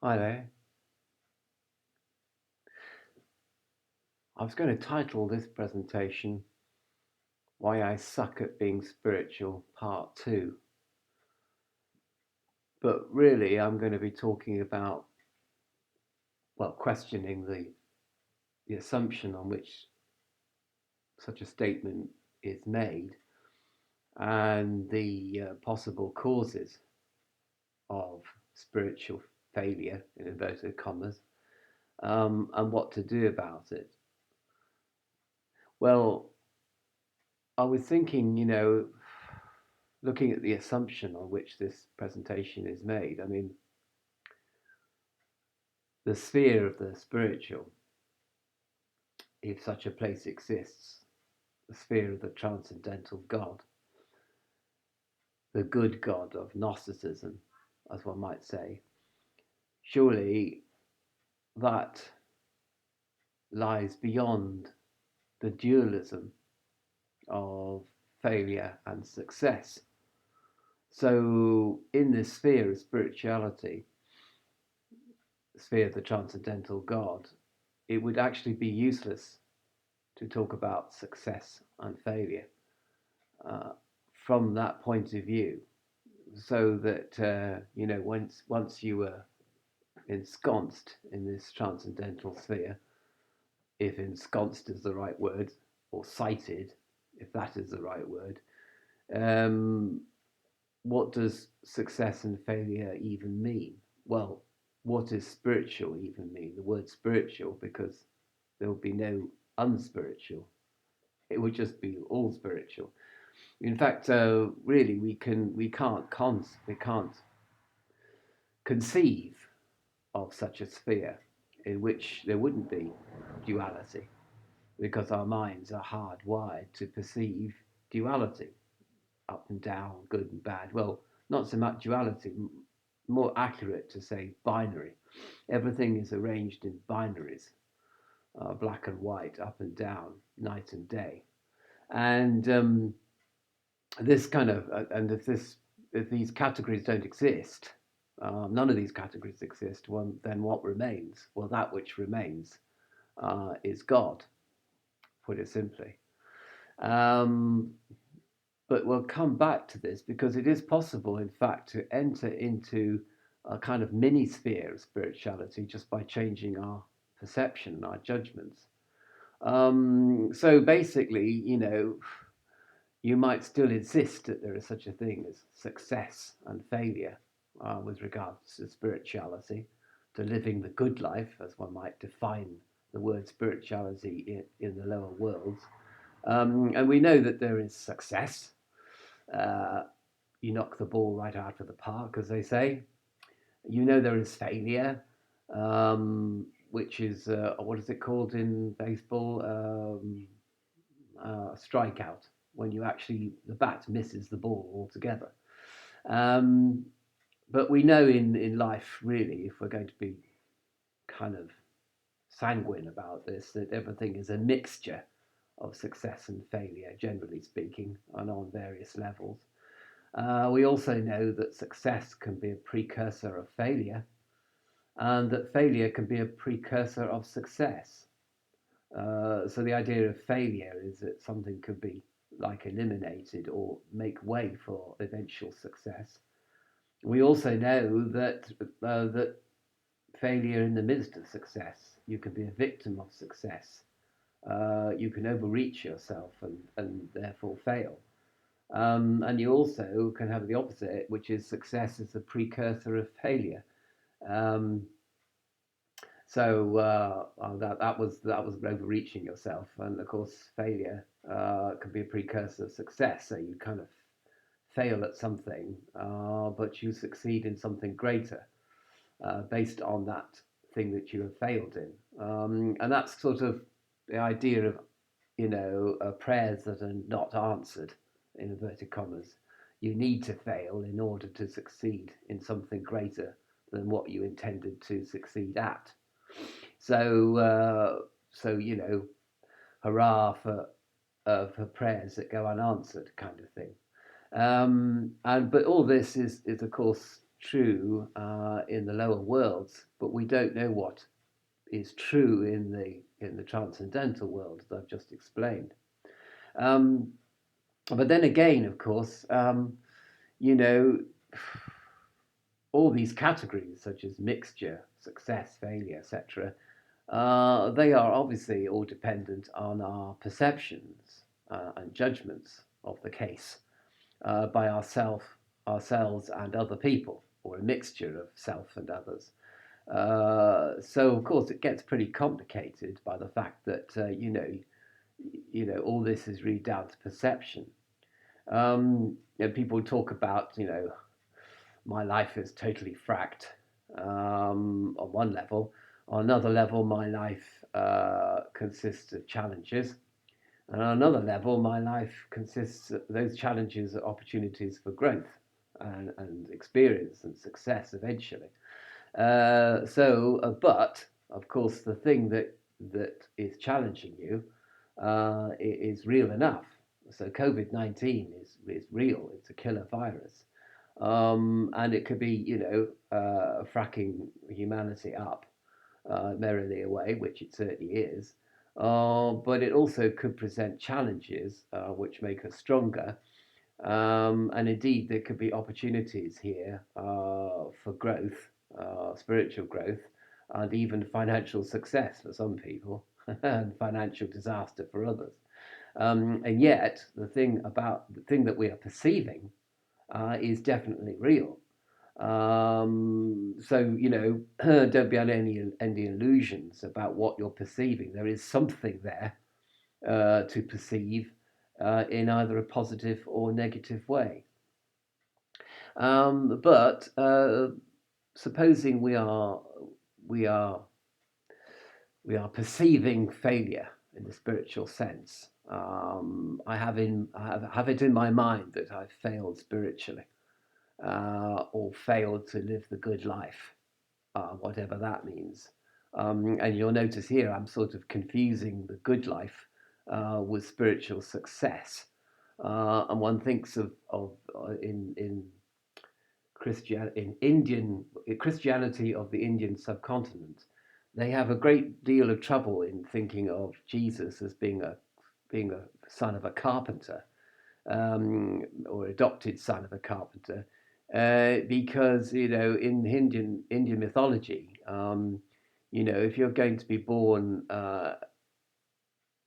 Hi there. I was going to title this presentation Why I Suck at Being Spiritual Part 2. But really, I'm going to be talking about, questioning the assumption on which such a statement is made and the possible causes of spiritual failure, in inverted commas, and what to do about it. Well, I was thinking, looking at the assumption on which this presentation is made, I mean, the sphere of the spiritual, if such a place exists, the sphere of the transcendental God, the good God of Gnosticism, as one might say, surely that lies beyond the dualism of failure and success. So, in this sphere of spirituality, the sphere of the transcendental God, it would actually be useless to talk about success and failure uh, from that point of view, so that once you were ensconced in this transcendental sphere, if ensconced is the right word, or sighted, if that is the right word, um, what does success and failure even mean? Well, what does spiritual even mean? The word spiritual, because there will be no unspiritual. It would just be all spiritual. In fact, really, we can't conceive of such a sphere in which there wouldn't be duality, because our minds are hardwired to perceive duality, up and down, good and bad. Well, not so much duality, more accurate to say binary. Everything is arranged in binaries, black and white, up and down, night and day. And this kind of and if these categories don't exist, none of these categories exist, then what remains? Well, that which remains is God, put it simply. um, but we'll come back to this, because it is possible, in fact, to enter into a kind of mini sphere of spirituality just by changing our perception, our judgments. So basically, you might still insist that there is such a thing as success and failure with regards to spirituality, to living the good life, as one might define the word spirituality in the lower worlds. And we know that there is success. Uh, you knock the ball right out of the park, as they say. There is failure, which is, what is it called in baseball? Strikeout, when the bat misses the ball altogether. Um, but we know in life, really, if we're going to be kind of sanguine about this, that everything is a mixture of success and failure, generally speaking, and on various levels. We also know that success can be a precursor of failure, and that failure can be a precursor of success. So the idea of failure is that something could be like eliminated or make way for eventual success. We also know that failure in the midst of success, you can be a victim of success. You can overreach yourself and therefore fail. And you also can have the opposite, which is success is the precursor of failure. Um, that was overreaching yourself, and of course, failure can be a precursor of success. So you kind of fail at something, but you succeed in something greater based on that thing that you have failed in. And that's sort of the idea of prayers that are not answered, in inverted commas. You need to fail in order to succeed in something greater than what you intended to succeed at. So, hurrah for prayers that go unanswered, kind of thing. But all this is of course true in the lower worlds, but we don't know what is true in the transcendental world, as I've just explained. Um, but then again, of course, you know, all these categories such as mixture, success, failure, etc., they are obviously all dependent on our perceptions and judgments of the case by ourselves and other people, or a mixture of self and others. So of course it gets pretty complicated by the fact that all this is really down to perception. People talk about my life is totally fracked on one level. On another level, my life consists of challenges. And on another level, my life consists of those challenges are opportunities for growth and experience and success eventually. But of course, the thing that is challenging you is real enough. So COVID-19 is real. It's a killer virus, and it could be fracking humanity up merrily away, which it certainly is. But it also could present challenges which make us stronger. And indeed, there could be opportunities here for growth, spiritual growth, and even financial success for some people, and financial disaster for others. And yet, the thing that we are perceiving is definitely real. Don't be under any illusions about what you're perceiving. There is something there to perceive in either a positive or negative way. But supposing we are perceiving failure in the spiritual sense. I have it in my mind that I've failed spiritually, or failed to live the good life, whatever that means. And you'll notice here I'm sort of confusing the good life with spiritual success. And one thinks of in Christianity of the Indian subcontinent, they have a great deal of trouble in thinking of Jesus as being a son of a carpenter, or adopted son of a carpenter, because in Indian mythology, if you're going to be born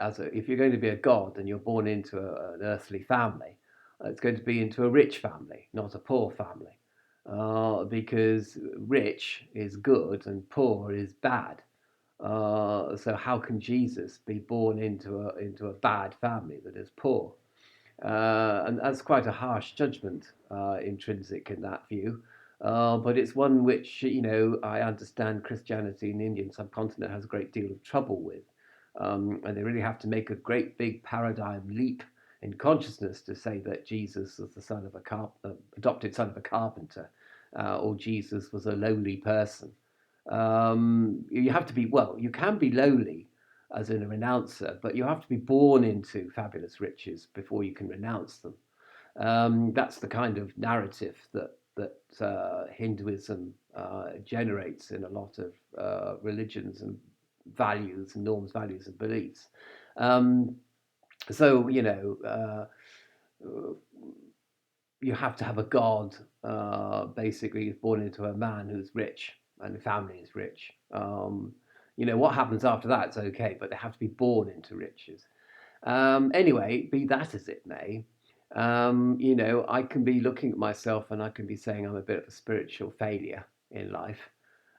if you're going to be a god and you're born into an earthly family, it's going to be into a rich family, not a poor family, because rich is good and poor is bad. So how can Jesus be born into a bad family that is poor? And that's quite a harsh judgment intrinsic in that view. But it's one which, I understand Christianity in the Indian subcontinent has a great deal of trouble with. And they really have to make a great big paradigm leap in consciousness to say that Jesus was the son of adopted son of a carpenter, or Jesus was a lowly person. You have to be, well, you can be lowly as in a renouncer, but you have to be born into fabulous riches before you can renounce them. That's the kind of narrative that Hinduism generates in a lot of religions and values and norms, values and beliefs. So you have to have a god, basically, who's born into a man who's rich and the family is rich. What happens after that's okay, but they have to be born into riches. Anyway, be that as it may, I can be looking at myself and I can be saying I'm a bit of a spiritual failure in life.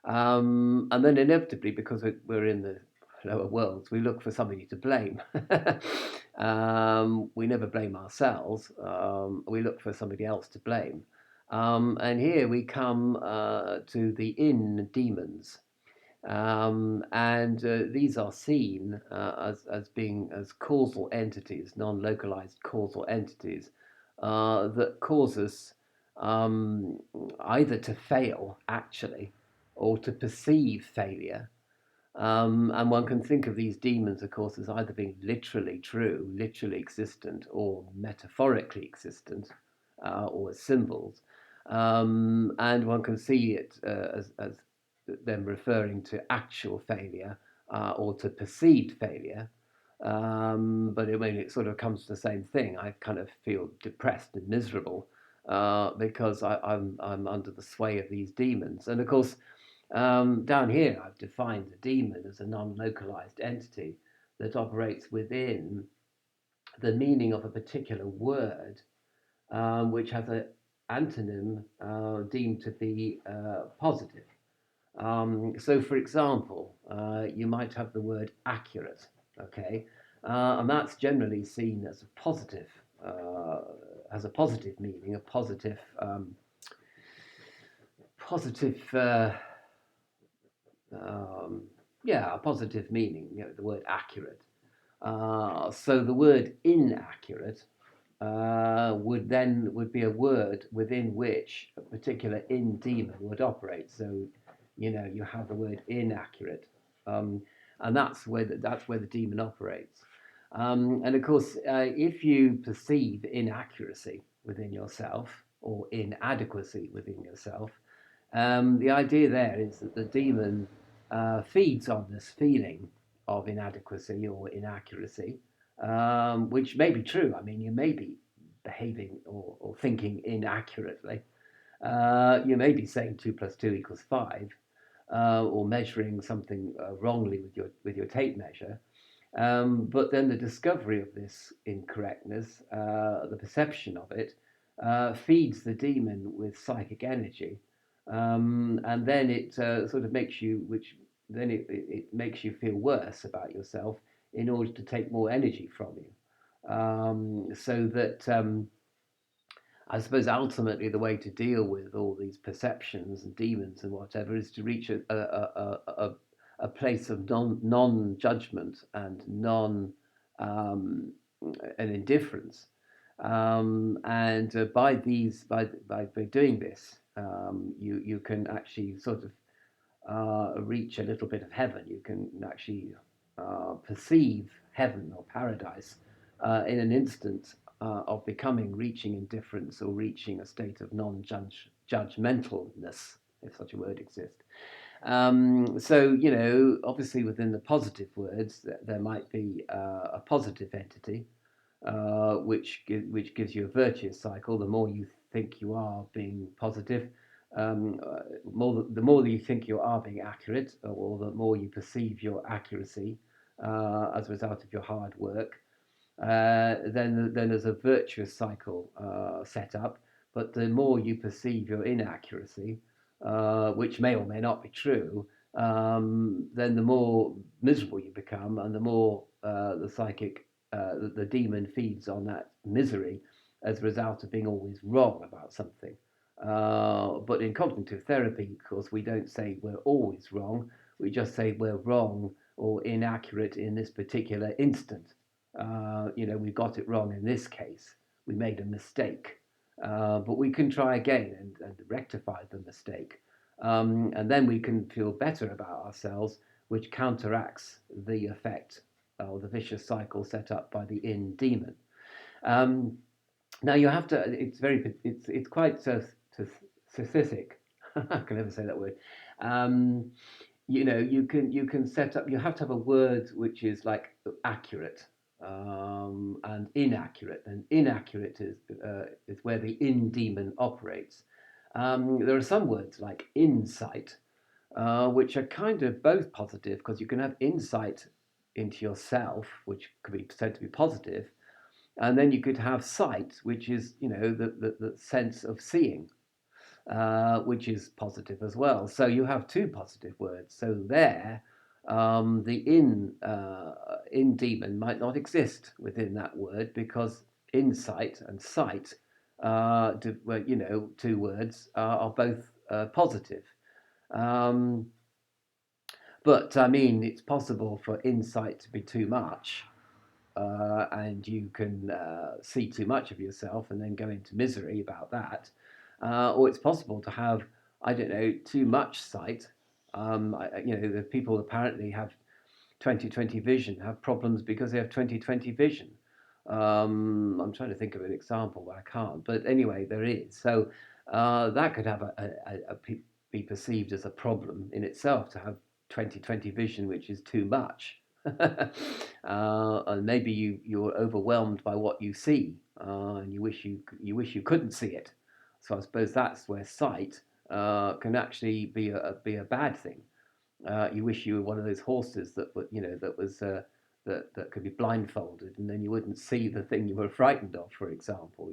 And then inevitably, because we're in the lower worlds, we look for somebody to blame. We never blame ourselves. We look for somebody else to blame. And here we come to the in demons. And these are seen as being as causal entities, non-localized causal entities that cause us either to fail actually, or to perceive failure. And one can think of these demons, of course, as either being literally true, literally existent, or metaphorically existent, or as symbols. And one can see it as them referring to actual failure or to perceived failure. But I mean, it sort of comes to the same thing. I kind of feel depressed and miserable because I'm under the sway of these demons. And of course, down here, I've defined a demon as a non-localized entity that operates within the meaning of a particular word, which has an antonym deemed to be positive. So, for example, you might have the word accurate, okay, and that's generally seen as a positive, has a positive meaning, a positive, positive, yeah, a positive meaning. You know, the word accurate. So the word inaccurate would be a word within which a particular in demon would operate. So, you know, you have the word inaccurate, and that's where the demon operates. And of course, if you perceive inaccuracy within yourself or inadequacy within yourself, the idea there is that the demon feeds on this feeling of inadequacy or inaccuracy, which may be true. I mean, you may be behaving or thinking inaccurately. You may be saying 2 + 2 = 5, or measuring something wrongly with your tape measure. But then the discovery of this incorrectness, the perception of it, feeds the demon with psychic energy, and then it sort of makes you, which then it makes you feel worse about yourself in order to take more energy from you. So that I suppose ultimately the way to deal with all these perceptions and demons and whatever is to reach a place of non-judgment and um, an indifference. And by doing this, you can actually sort of reach a little bit of heaven. You can actually perceive heaven or paradise in an instant of reaching indifference or reaching a state of non-judgmentalness, if such a word exists. So, you know, obviously within the positive words, there might be a positive entity, which gives you a virtuous cycle. The more you think you are being positive, the more that you think you are being accurate, or the more you perceive your accuracy as a result of your hard work, then there's a virtuous cycle set up. But the more you perceive your inaccuracy, which may or may not be true, then the more miserable you become, and the more the demon feeds on that misery as a result of being always wrong about something. But in cognitive therapy, of course, we don't say we're always wrong. We just say we're wrong or inaccurate in this particular instant. You know, we got it wrong in this case. We made a mistake. But we can try again and rectify the mistake. And then we can feel better about ourselves, which counteracts the effect or the vicious cycle set up by the in demon. Now you have to. It's quite specific. I can never say that word. You know, you can set up. You have to have a word which is like accurate and inaccurate. And inaccurate is where the in demon operates. There are some words like insight, which are kind of both positive because you can have insight into yourself, which could be said to be positive, and then you could have sight, which is, you know, the sense of seeing, which is positive as well. So you have two positive words. So there, the in demon might not exist within that word because insight and sight, you know, two words are both positive. Um, but I mean, it's possible for insight to be too much, and you can see too much of yourself and then go into misery about that. Or it's possible to have, I don't know, too much sight. You know, the people apparently have 20/20 vision, have problems because they have 20/20 vision. I'm trying to think of an example, but I can't. But anyway, there is. So that could have be perceived as a problem in itself, to have 20/20 vision, which is too much. And maybe you're overwhelmed by what you see, and you wish you couldn't see it. So I suppose that's where sight can actually be a bad thing. You wish you were one of those horses that could be blindfolded, and then you wouldn't see the thing you were frightened of, for example.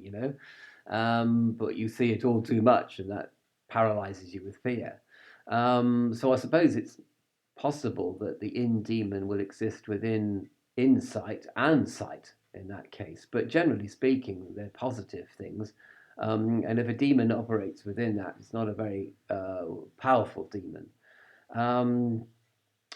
But you see it all too much, and that paralyzes you with fear. So I suppose it's possible that the in demon will exist within insight and sight in that case. But generally speaking, they're positive things. And if a demon operates within that, it's not a very powerful demon. Um,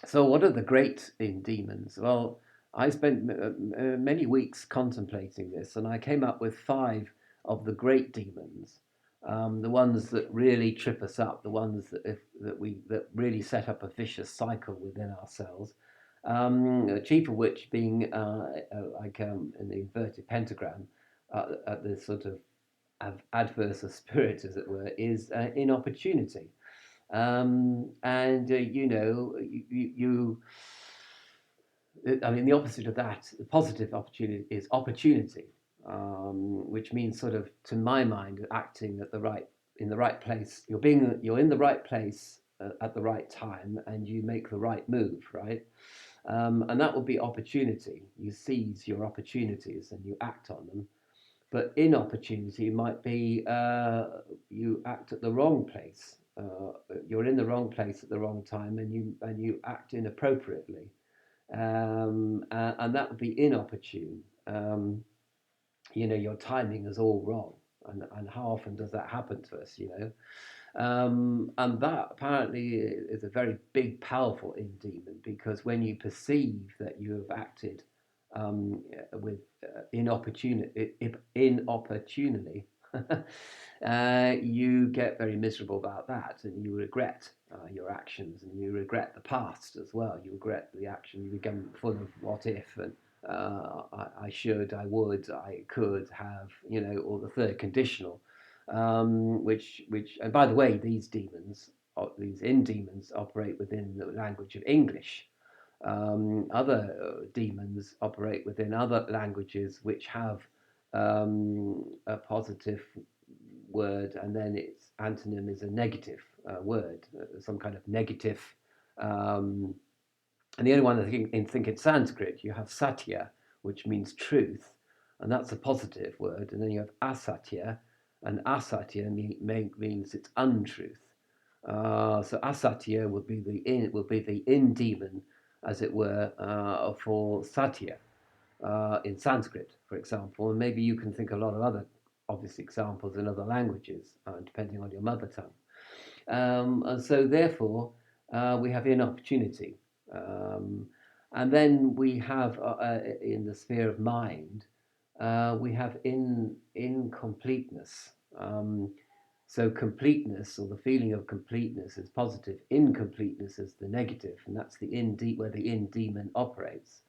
so, what are the great in demons? Well, I spent many weeks contemplating this, and I came up with five of the great demons, the ones that really trip us up, the ones that really set up a vicious cycle within ourselves. Chief of which being in the inverted pentagram, at the sort of adverse of spirit, as it were, is inopportunity. And I mean, the opposite of that, the positive opportunity is opportunity, which means sort of, to my mind, acting in the right place. You're in the right place at the right time, and you make the right move, right? And that will be opportunity. You seize your opportunities and you act on them. But inopportunity might be you act at the wrong place. You're in the wrong place at the wrong time, and you act inappropriately, and that would be inopportune. Your timing is all wrong, and how often does that happen to us? And that apparently is a very big, powerful in demon, because when you perceive that you have acted with inopportunely, you get very miserable about that, and you regret your actions, and you regret the past as well. You regret the action. You become full of what if, and I should, I would, I could have, or the third conditional, and by the way, these in demons operate within the language of English. Other demons operate within other languages which have a positive word, and then its antonym is a negative word, some kind of negative. And the only one I think in Sanskrit, you have satya, which means truth, and that's a positive word. And then you have asatya, and asatya means it's untruth. So asatya would be the in demon, as it were, for satya in Sanskrit, for example. And maybe you can think a lot of other obvious examples in other languages, depending on your mother tongue. And so, therefore, we have inopportunity. And then we have, in the sphere of mind, we have incompleteness. So completeness, or the feeling of completeness, is positive. Incompleteness is the negative, and that's where the in demon operates.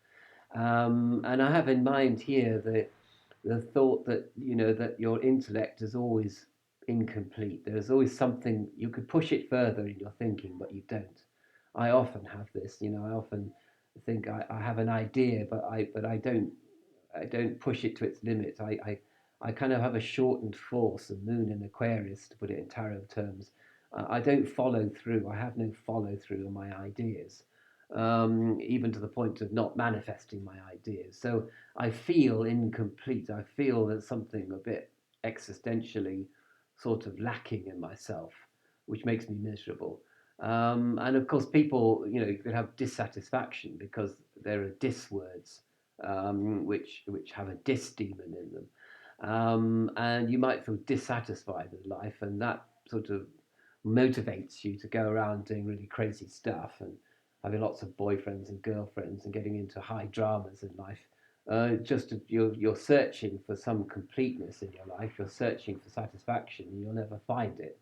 And I have in mind here the thought that that your intellect is always incomplete. There's always something you could push it further in your thinking, but you don't. I often have this. I often think I have an idea, but I don't push it to its limit. I kind of have a shortened force, a moon in Aquarius, to put it in tarot terms. I don't follow through. I have no follow through on my ideas, even to the point of not manifesting my ideas. So I feel incomplete. I feel there's something a bit existentially sort of lacking in myself, which makes me miserable. And of course, people, you could have dissatisfaction because there are dis words, which have a dis demon in them. And you might feel dissatisfied with life, and that sort of motivates you to go around doing really crazy stuff and having lots of boyfriends and girlfriends and getting into high dramas in life. You're searching for some completeness in your life. You're searching for satisfaction, and you'll never find it,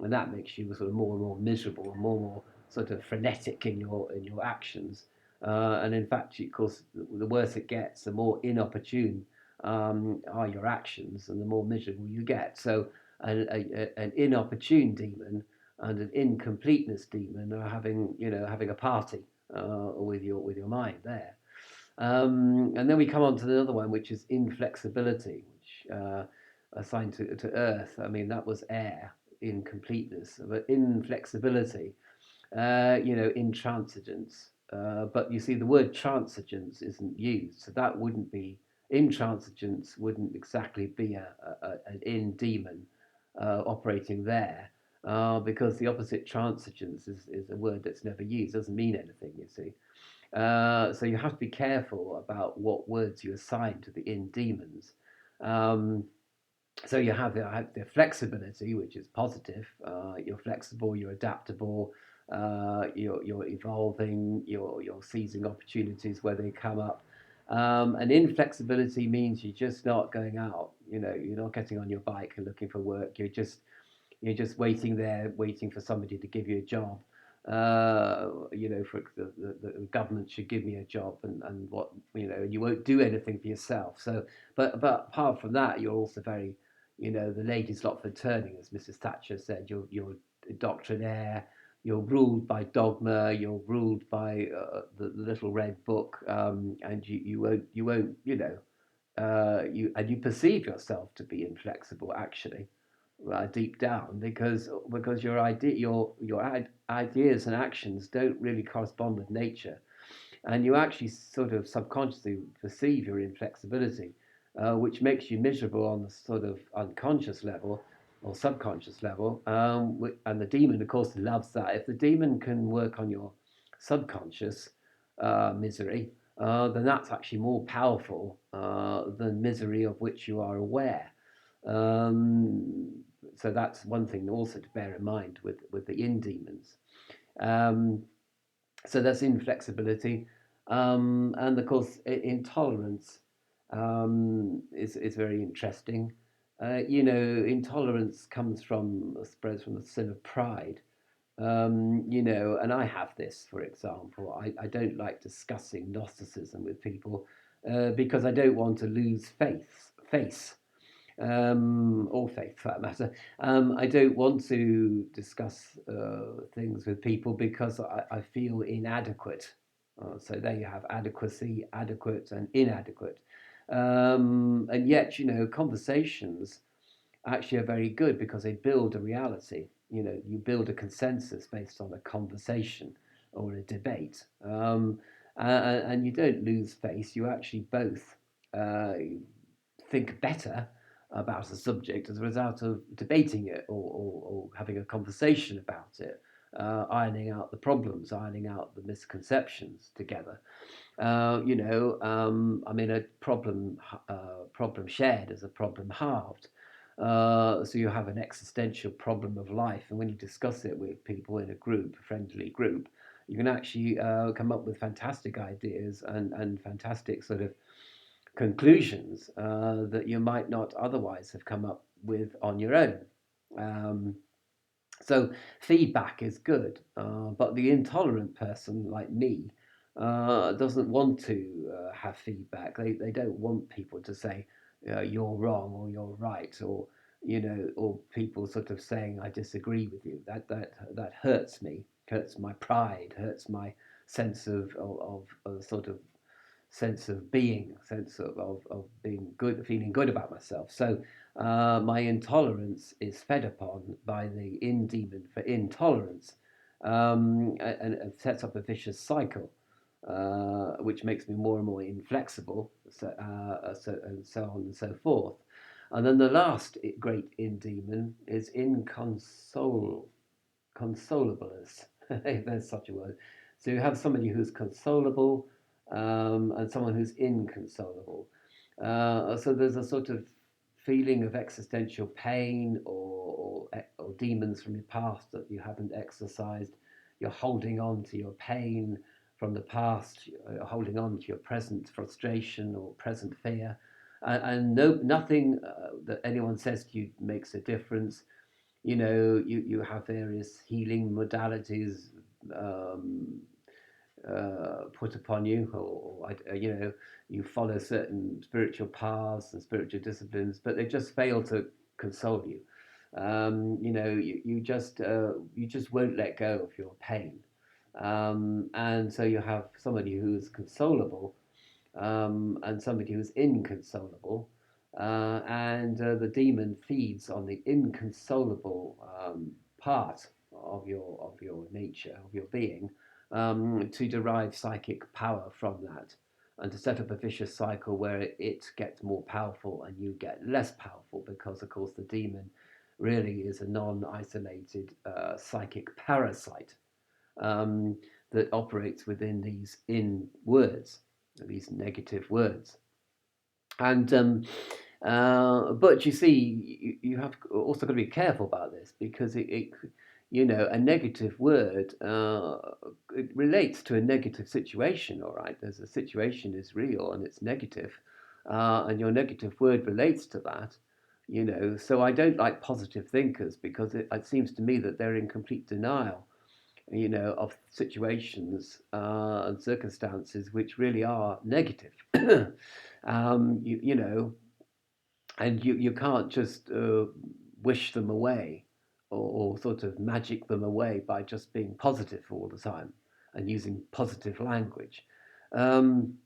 and that makes you sort of more and more miserable, and more sort of frenetic in your actions. And in fact, of course, the worse it gets, the more inopportune are your actions, and the more miserable you get. So an inopportune demon and an incompleteness demon are having a party with your mind there. And then we come on to the other one, which is inflexibility, which assigned to earth. I mean, that was air, incompleteness, but inflexibility, intransigence. But you see, the word transigence isn't used, so that wouldn't be intransigence. Wouldn't exactly be an in demon operating there, because the opposite transigence is a word that's never used. Doesn't mean anything. You see. So you have to be careful about what words you assign to the in demons. Um, so you have the flexibility, which is positive. You're flexible, you're adaptable, you're evolving, you're seizing opportunities where they come up. And inflexibility means you're just not going out. You're not getting on your bike and looking for work. You're just waiting there, waiting for somebody to give you a job. For the government should give me a job, and what you won't do anything for yourself. So, but apart from that, you're also very, the lady's not for turning, as Mrs. Thatcher said. You're doctrinaire. You're ruled by dogma. You're ruled by the little red book, and you won't you perceive yourself to be inflexible actually, deep down, because your ideas and actions don't really correspond with nature, and you actually sort of subconsciously perceive your inflexibility, which makes you miserable on the sort of unconscious level or subconscious level. And the demon, of course, loves that. If the demon can work on your subconscious misery, then that's actually more powerful than misery of which you are aware. Um, so that's one thing also to bear in mind with the in demons. Um, so that's inflexibility, and of course intolerance is very interesting. Intolerance spreads from the sin of pride. And I have this, for example. I don't like discussing Gnosticism with people because I don't want to lose face, or faith for that matter. I don't want to discuss things with people because I feel inadequate. So there you have adequacy, adequate, and inadequate. And yet, conversations actually are very good because they build a reality. You build a consensus based on a conversation or a debate. And you don't lose face. You actually both think better about a subject as a result of debating it, or having a conversation about it, ironing out the problems, ironing out the misconceptions together. I mean, a problem shared is a problem halved. So you have an existential problem of life, and when you discuss it with people in a friendly group, you can actually come up with fantastic ideas and fantastic sort of conclusions that you might not otherwise have come up with on your own. Um, so feedback is good, but the intolerant person like me doesn't want to have feedback. They don't want people to say you're wrong or you're right, or people sort of saying I disagree with you. That hurts me, hurts my pride, hurts my sense of sort of sense of being, sense of being good, feeling good about myself. So my intolerance is fed upon by the in demon for intolerance, and sets up a vicious cycle, which makes me more and more inflexible, and so on and so forth. And then the last great in demon is consolableness, if there's such a word. So you have somebody who's consolable, and someone who's inconsolable. So there's a sort of feeling of existential pain, or demons from your past that you haven't exorcised. You're holding on to your pain from the past. You're holding on to your present frustration or present fear, and nothing that anyone says to you makes a difference. You have various healing modalities um, put upon you, or you follow certain spiritual paths and spiritual disciplines, but they just fail to console you. You just won't let go of your pain. And so you have somebody who's consolable, and somebody who's inconsolable, and the demon feeds on the inconsolable part of your nature, of your being, to derive psychic power from that, and to set up a vicious cycle where it gets more powerful and you get less powerful, because of course the demon really is a non-isolated psychic parasite, um, that operates within these in words, these negative words. And but you see, you have also got to be careful about this, because a negative word, it relates to a negative situation. All right, there's a situation is real and it's negative, and your negative word relates to that. So I don't like positive thinkers, because it seems to me that they're in complete denial, of situations and circumstances which really are negative. You know, and you can't just wish them away, or sort of magic them away by just being positive all the time and using positive language. Um,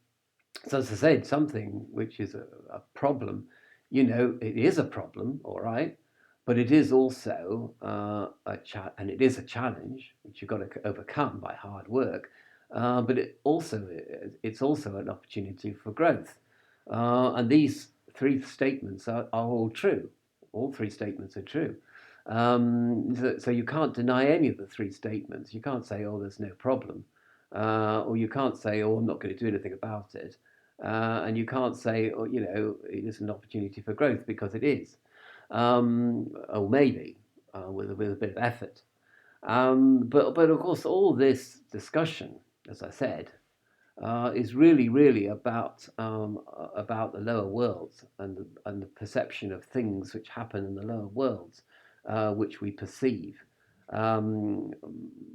so as I said, something which is a problem, it is a problem, all right, but it is also and it is a challenge which you've got to overcome by hard work. But it's also an opportunity for growth. And these three statements are all true. All three statements are true. So you can't deny any of the three statements. You can't say, "Oh, there's no problem," or you can't say, "Oh, I'm not going to do anything about it." And you can't say, "Oh, it is an opportunity for growth," because it is, or maybe with a bit of effort. But of course, all this discussion, as I said, is really about the lower worlds, and the perception of things which happen in the lower worlds, which um,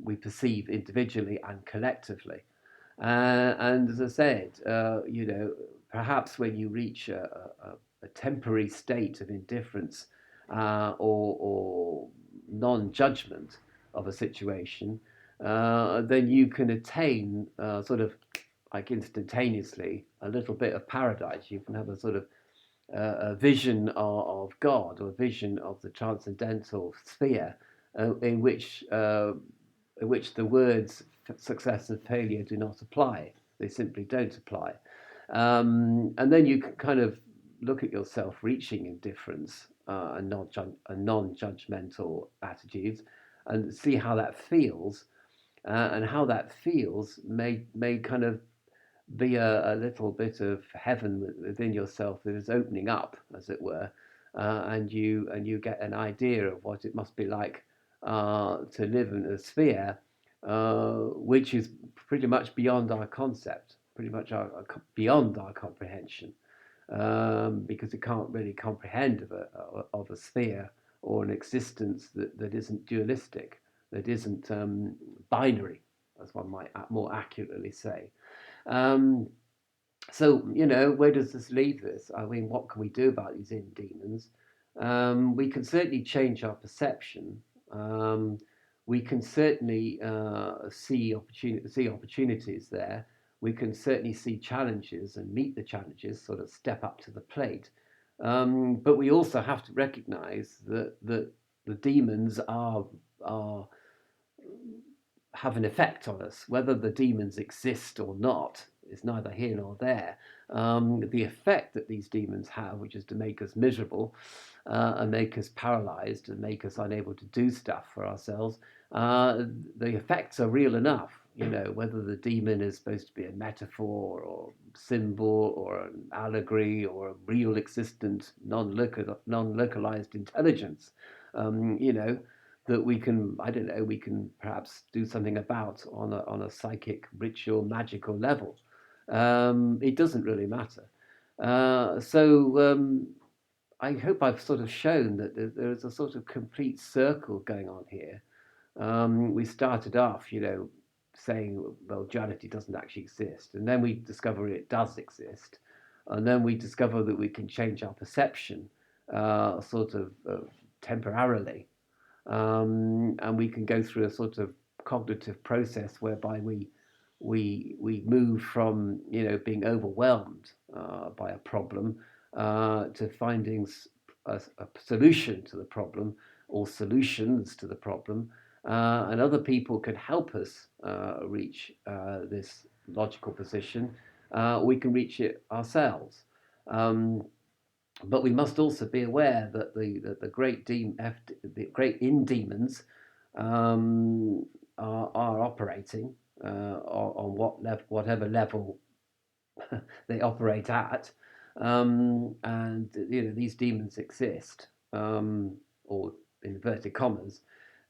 we perceive individually and collectively. And as I said, perhaps when you reach a temporary state of indifference, or non-judgment of a situation, then you can attain, sort of like instantaneously, a little bit of paradise. You can have a sort of a vision of God, or a vision of the transcendental sphere, in which the words success and failure do not apply. They simply don't apply. And then you can kind of look at yourself reaching indifference, and non-judgmental attitudes, and see how that feels, and how that feels may kind of be a little bit of heaven within yourself that is opening up, as it were, and you get an idea of what it must be like to live in a sphere which is pretty much beyond our concept, pretty much beyond our comprehension, because it can't really comprehend of a sphere, or an existence that isn't dualistic, that isn't binary, as one might more accurately say. Um, so, where does this leave this? I mean, what can we do about these in demons? We can certainly change our perception. Um, we can certainly see opportunities there. We can certainly see challenges and meet the challenges, sort of step up to the plate. But we also have to recognize that the demons are have an effect on us. Whether the demons exist or not is neither here nor there. The effect that these demons have, which is to make us miserable, and make us paralyzed, and make us unable to do stuff for ourselves, the effects are real enough. Whether the demon is supposed to be a metaphor, or symbol, or an allegory, or a real existent non-localized intelligence, um, you know, that we can, I don't know, we can perhaps do something about on a psychic, ritual, magical level. It doesn't really matter. So I hope I've sort of shown that there is a sort of complete circle going on here. We started off, saying, well, duality doesn't actually exist, and then we discover it does exist, and then we discover that we can change our perception, sort of temporarily, and we can go through a sort of cognitive process whereby we move from being overwhelmed by a problem to finding a solution to the problem or solutions to the problem, and other people can help us reach this logical position. We can reach it ourselves. But we must also be aware that the great in-demons are operating on whatever level they operate at, and these demons exist, or inverted commas.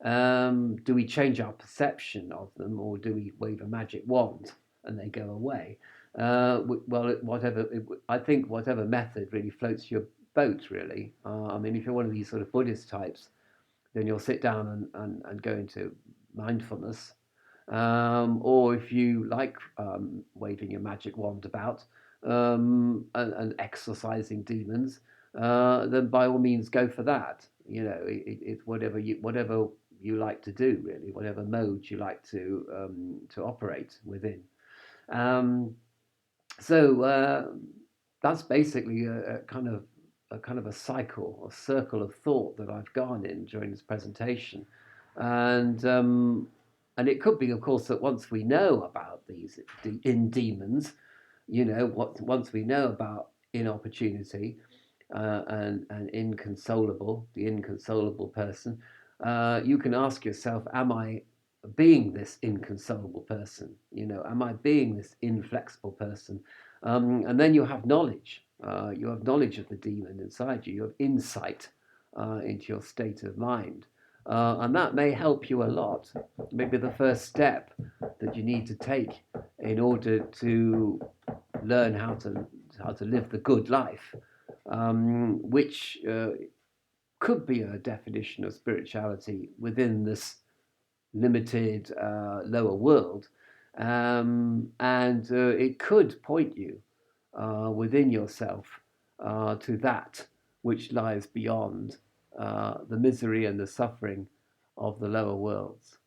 Do we change our perception of them, or do we wave a magic wand and they go away? Well, I think whatever method really floats your boat, really. I mean, if you're one of these sort of Buddhist types, then you'll sit down and go into mindfulness. Or if you like waving your magic wand about and exorcising demons, then by all means go for that. It's whatever you like to do, really, whatever mode you like to operate within. So that's basically a kind of a cycle or circle of thought that I've gone in during this presentation, and it could be, of course, that once we know about these demons, once we know about inopportunity and inconsolable, the inconsolable person, you can ask yourself, am I being this inconsolable person? Am I being this inflexible person? And then you have knowledge. You have knowledge of the demon inside you. You have insight into your state of mind. And that may help you a lot. Maybe the first step that you need to take in order to learn how to live the good life, which could be a definition of spirituality within this limited lower world, and it could point you within yourself to that which lies beyond the misery and the suffering of the lower worlds.